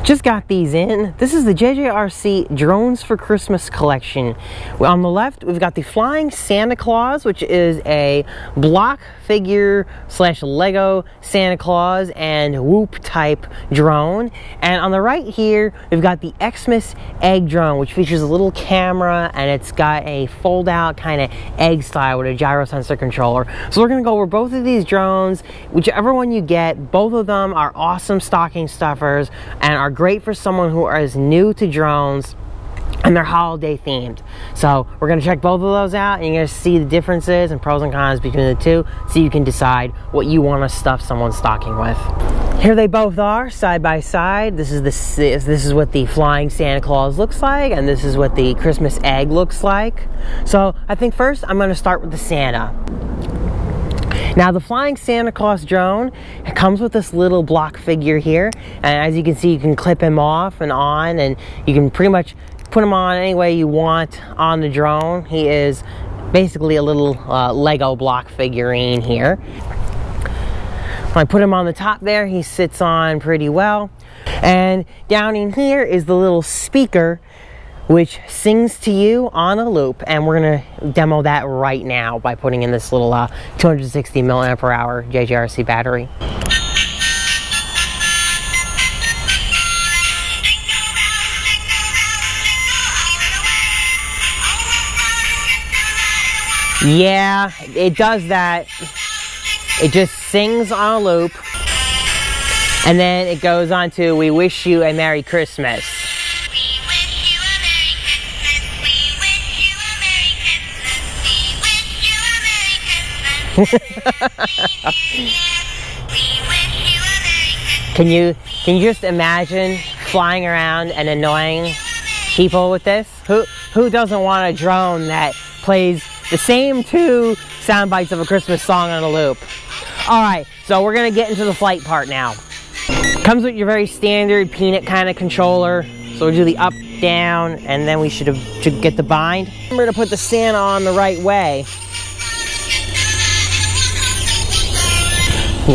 Just got these in. This is the JJRC Drones for Christmas collection. On the left, we've got the Flying Santa Claus, which is a block figure / Lego Santa Claus and Whoop type drone. And on the right here, we've got the X-MAS Egg drone, which features a little camera and it's got a fold out kind of egg style with a gyro sensor controller. So we're gonna go over both of these drones. Whichever one you get, both of them are awesome stocking stuffers and are great for someone who is new to drones and they're holiday themed. So we're going to check both of those out and you're going to see the differences and pros and cons between the two so you can decide what you want to stuff someone's stocking with. Here they both are side by side. This is what the Flying Santa Claus looks like and this is what the Christmas Egg looks like. So I think first I'm going to start with the Santa. Now the Flying Santa Claus drone, it comes with this little block figure here, and as you can see you can clip him off and on, and you can pretty much put him on any way you want on the drone. He is basically a little Lego block figurine here. When I put him on the top there, he sits on pretty well, and down in here is the little speaker which sings to you on a loop, and we're gonna demo that right now by putting in this little 260 milliamp hour JJRC battery. Yeah, it does that. It just sings on a loop, and then it goes on to "We wish you a Merry Christmas." Can you just imagine flying around and annoying people with this? Who doesn't want a drone that plays the same two sound bites of a Christmas song on a loop? Alright, so we're gonna get into the flight part now. Comes with your very standard peanut kind of controller. So we'll do the up, down, and then we should get the bind. Remember to put the Santa on the right way. Wish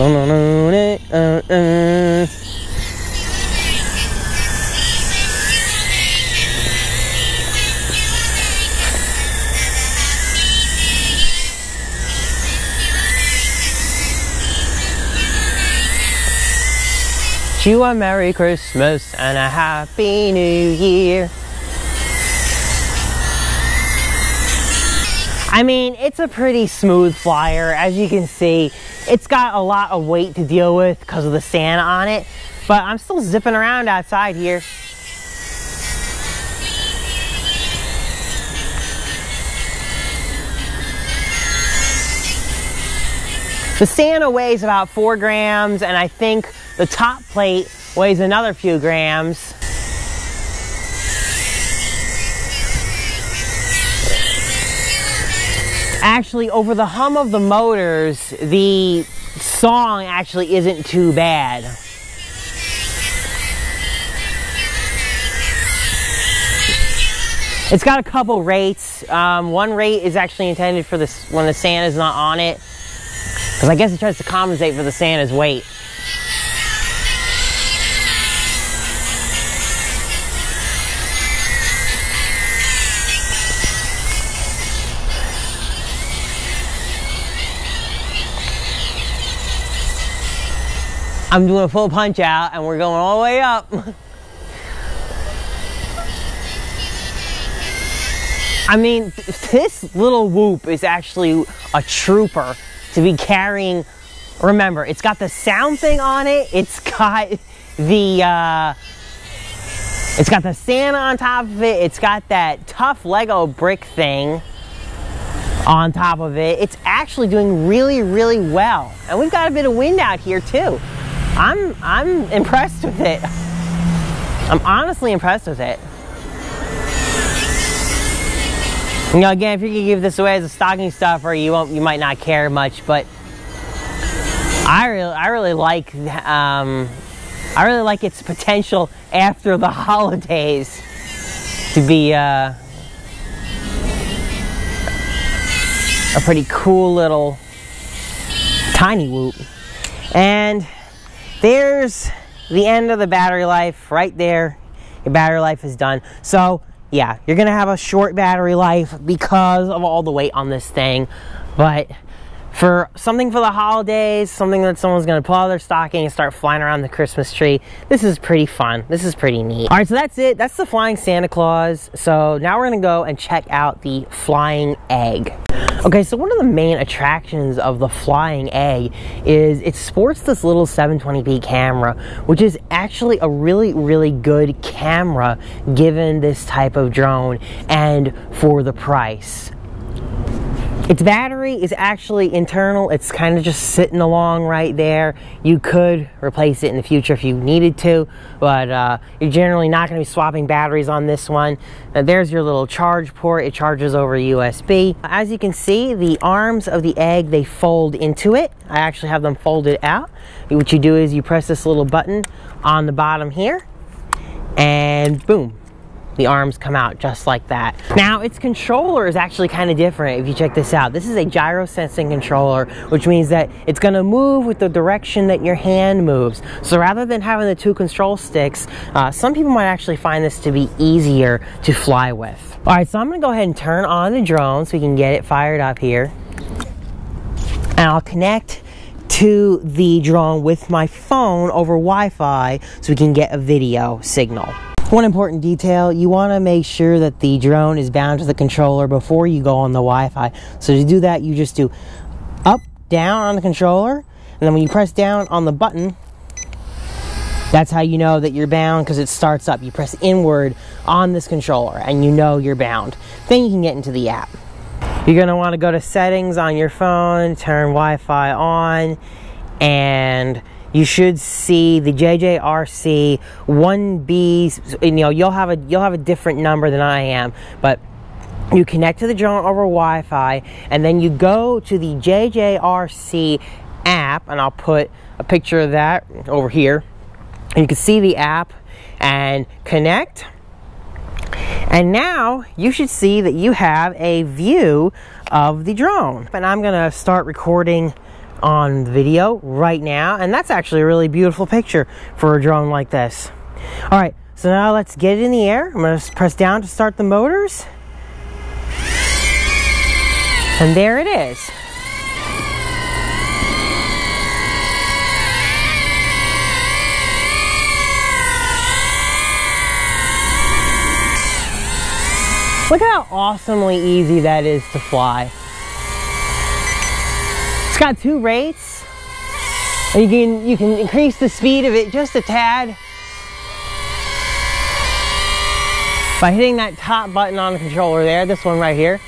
you a Merry Christmas and a Happy New Year. I mean, it's a pretty smooth flyer. As you can see, it's got a lot of weight to deal with because of the Santa on it, but I'm still zipping around outside here. The Santa weighs about 4 grams, and I think the top plate weighs another few grams. Actually, over the hum of the motors, the song actually isn't too bad. It's got a couple rates. One rate is actually intended for this when the Santa's not on it, because I guess it tries to compensate for the Santa's weight. I'm doing a full punch out and we're going all the way up. I mean, this little Whoop is actually a trooper to be carrying. Remember, it's got the sound thing on it. It's got the Santa on top of it. It's got that tough Lego brick thing on top of it. It's actually doing really, really well. And we've got a bit of wind out here too. I'm impressed with it. I'm honestly impressed with it. You know, again, if you could give this away as a stocking stuffer, you might not care much, but I really like its potential after the holidays to be a pretty cool little tiny Whoop. And there's the end of the battery life right there. Your battery life is done. So yeah, you're gonna have a short battery life because of all the weight on this thing, but for something for the holidays, something that someone's gonna pull out of their stocking and start flying around the Christmas tree, this is pretty fun. This is pretty neat. All right, so that's it. That's the Flying Santa Claus. So now we're gonna go and check out the Flying Egg. Okay, so one of the main attractions of the Flying Egg is it sports this little 720p camera, which is actually a really, really good camera given this type of drone and for the price. Its battery is actually internal. It's kind of just sitting along right there. You could replace it in the future if you needed to, but you're generally not going to be swapping batteries on this one. There's your little charge port. It charges over USB. As you can see, the arms of the egg, they fold into it. I actually have them folded out. What you do is you press this little button on the bottom here, and boom. The arms come out just like that. Now, its controller is actually kind of different if you check this out. This is a gyro sensing controller, which means that it's gonna move with the direction that your hand moves. So rather than having the two control sticks, some people might actually find this to be easier to fly with. All right, so I'm gonna go ahead and turn on the drone so we can get it fired up here. And I'll connect to the drone with my phone over Wi-Fi so we can get a video signal. One important detail, you want to make sure that the drone is bound to the controller before you go on the Wi-Fi. So to do that, you just do up, down on the controller, and then when you press down on the button, that's how you know that you're bound, because it starts up. You press inward on this controller and you know you're bound. Then you can get into the app. You're going to want to go to settings on your phone, turn Wi-Fi on, and you should see the JJRC 1B. You know, you'll have a different number than I am, but you connect to the drone over Wi-Fi, and then you go to the JJRC app, and I'll put a picture of that over here. And you can see the app and connect. And now you should see that you have a view of the drone. And I'm gonna start recording on video right now, and that's actually a really beautiful picture for a drone like this. All right, so now let's get it in the air. I'm going to press down to start the motors, and there it is. Look how awesomely easy that is to fly. It's got two rates, and you can increase the speed of it just a tad by hitting that top button on the controller there, this one right here.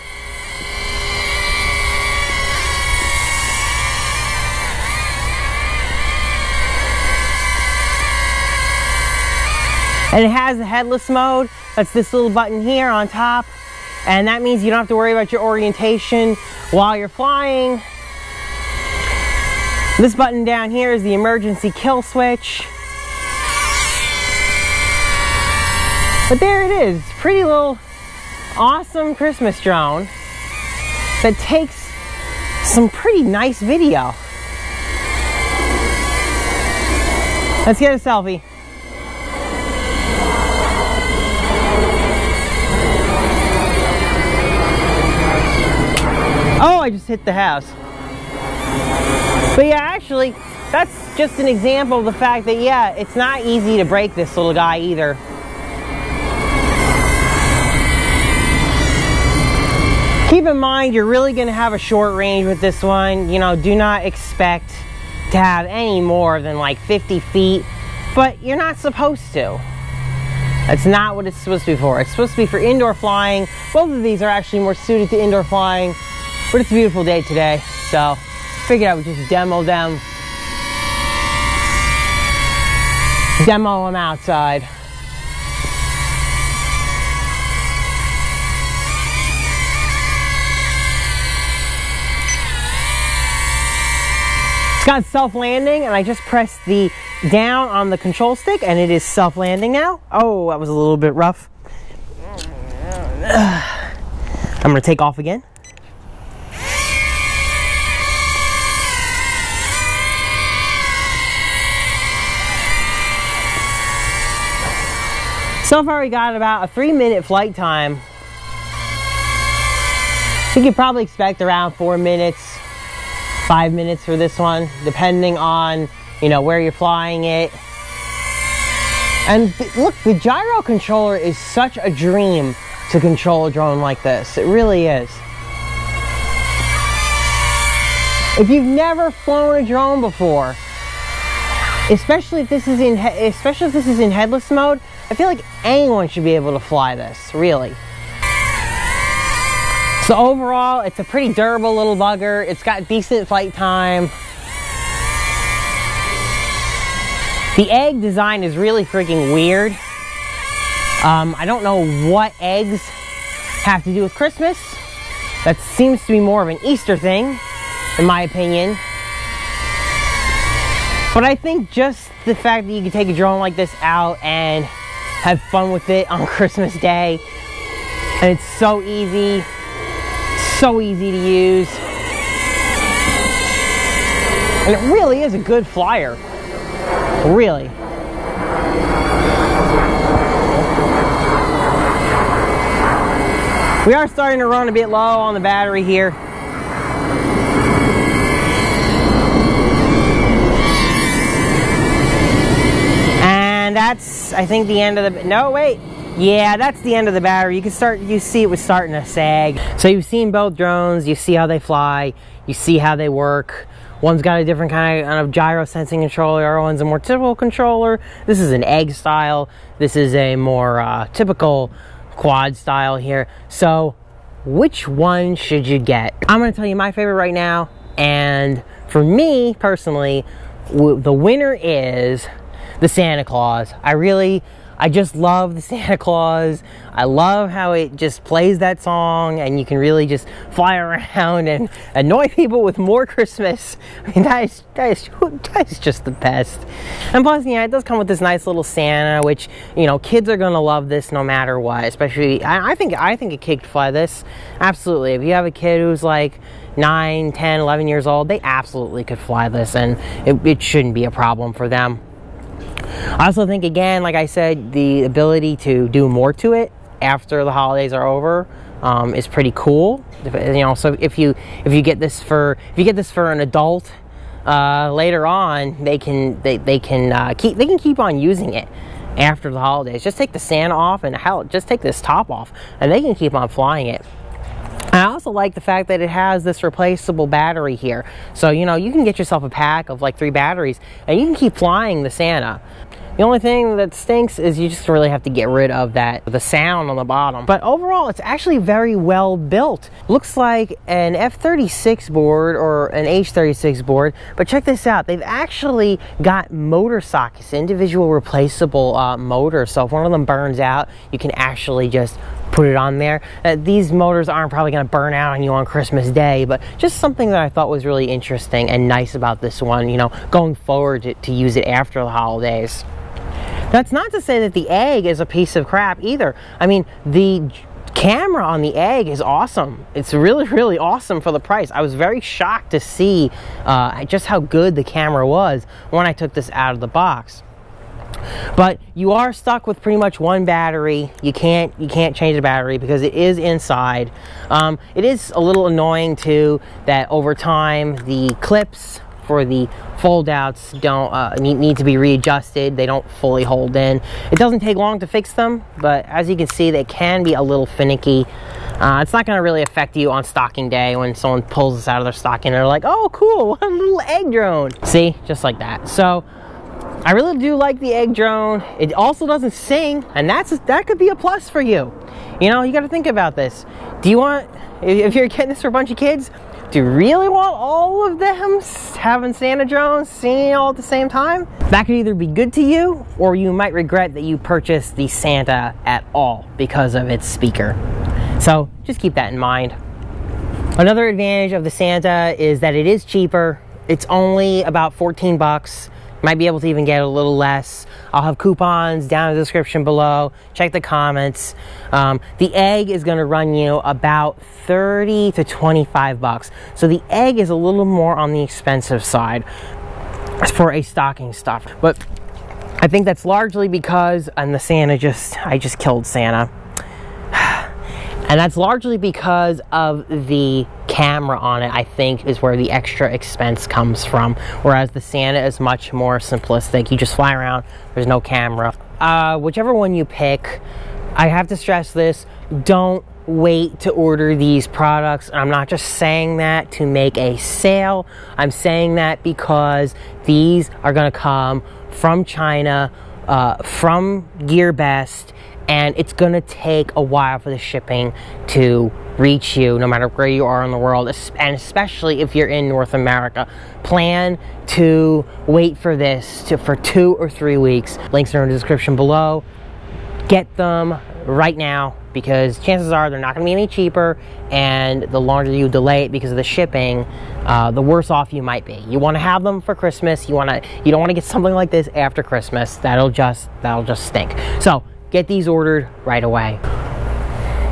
And it has the headless mode. That's this little button here on top, and that means you don't have to worry about your orientation while you're flying. This button down here is the emergency kill switch. But there it is, pretty little awesome Christmas drone that takes some pretty nice video. Let's get a selfie. Oh, I just hit the house. But yeah, actually, that's just an example of the fact that, yeah, it's not easy to break this little guy either. Keep in mind, you're really going to have a short range with this one. You know, do not expect to have any more than like 50 feet, but you're not supposed to. That's not what it's supposed to be for. It's supposed to be for indoor flying. Both of these are actually more suited to indoor flying, but it's a beautiful day today, so figured I would just demo them outside. It's got self-landing, and I just pressed the down on the control stick, and it is self-landing now. Oh, that was a little bit rough. I'm gonna take off again. So far we got about a 3-minute flight time. You could probably expect around 4 minutes, 5 minutes for this one, depending on, you know, where you're flying it. And look, the gyro controller is such a dream to control a drone like this. It really is. If you've never flown a drone before, especially if this is in headless mode, I feel like anyone should be able to fly this, really. So overall, it's a pretty durable little bugger. It's got decent flight time. The egg design is really freaking weird. I don't know what eggs have to do with Christmas. That seems to be more of an Easter thing, in my opinion. But I think just the fact that you can take a drone like this out and have fun with it on Christmas Day, and it's so easy to use, and it really is a good flyer, really. We are starting to run a bit low on the battery here. And that's, I think, the end of the, no wait, yeah, that's the end of the battery. You see it was starting to sag. So you've seen both drones, you see how they fly, you see how they work. One's got a different kind of gyro sensing controller, the other one's a more typical controller. This is an egg style, this is a more typical quad style here. So which one should you get? I'm going to tell you my favorite right now, and for me personally, the winner is the Santa Claus. I just love the Santa Claus. I love how it just plays that song and you can really just fly around and annoy people with more Christmas. I mean, that is just the best. And plus, yeah, it does come with this nice little Santa, which, you know, kids are gonna love this no matter what. Especially, I think a kid could fly this. Absolutely. If you have a kid who's like 9, 10, 11 years old, they absolutely could fly this, and it shouldn't be a problem for them. I also think, again, like I said, the ability to do more to it after the holidays are over is pretty cool. You know, so if you get this for an adult later on, they can keep on using it after the holidays. Just take the Santa off, and hell, just take this top off, and they can keep on flying it. I also like the fact that it has this replaceable battery here. So, you know, you can get yourself a pack of like 3 batteries and you can keep flying the Santa. The only thing that stinks is you just really have to get rid of the sound on the bottom. But overall, it's actually very well built. Looks like an F36 board or an H66 board, but check this out. They've actually got motor sockets, individual replaceable motors. So if one of them burns out, you can actually just put it on there. These motors aren't probably going to burn out on you on Christmas Day, but just something that I thought was really interesting and nice about this one, you know, going forward to use it after the holidays. That's not to say that the egg is a piece of crap either. I mean, the camera on the egg is awesome. It's really, really awesome for the price. I was very shocked to see just how good the camera was when I took this out of the box. But you are stuck with pretty much one battery. You can't change the battery because it is inside. It is a little annoying too that over time the clips for the fold-outs don't need to be readjusted. They don't fully hold in. It doesn't take long to fix them, but as you can see, they can be a little finicky. It's not going to really affect you on stocking day when someone pulls this out of their stocking and they're like, oh cool, what a little egg drone. See, just like that. So I really do like the egg drone. It also doesn't sing, and that could be a plus for you. You know, you got to think about this. Do you want, if you're getting this for a bunch of kids, do you really want all of them having Santa drones singing all at the same time? That could either be good to you, or you might regret that you purchased the Santa at all because of its speaker. So just keep that in mind. Another advantage of the Santa is that it is cheaper. It's only about 14 bucks. Might be able to even get a little less. I'll have coupons down in the description below. Check the comments. The egg is going to run you about 30 to 25 bucks. So the egg is a little more on the expensive side for a stocking stuffer. But I think that's largely because, and I just killed Santa. And that's largely because of the camera on it, I think, is where the extra expense comes from. Whereas the Santa is much more simplistic. You just fly around, there's no camera. Whichever one you pick, I have to stress this, don't wait to order these products. I'm not just saying that to make a sale. I'm saying that because these are going to come from China, from GearBest, and it's going to take a while for the shipping to reach you, no matter where you are in the world, and especially if you're in North America. Plan to wait for this for 2 or 3 weeks. Links are in the description below. Get them right now, because chances are they're not going to be any cheaper, and the longer you delay it because of the shipping, the worse off you might be. You want to have them for Christmas. You don't want to get something like this after Christmas. That'll just stink. So get these ordered right away.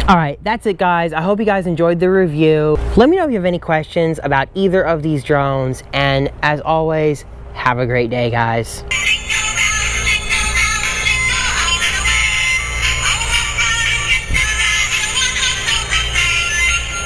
All right, that's it, guys. I hope you guys enjoyed the review. Let me know if you have any questions about either of these drones, and as always, have a great day, guys.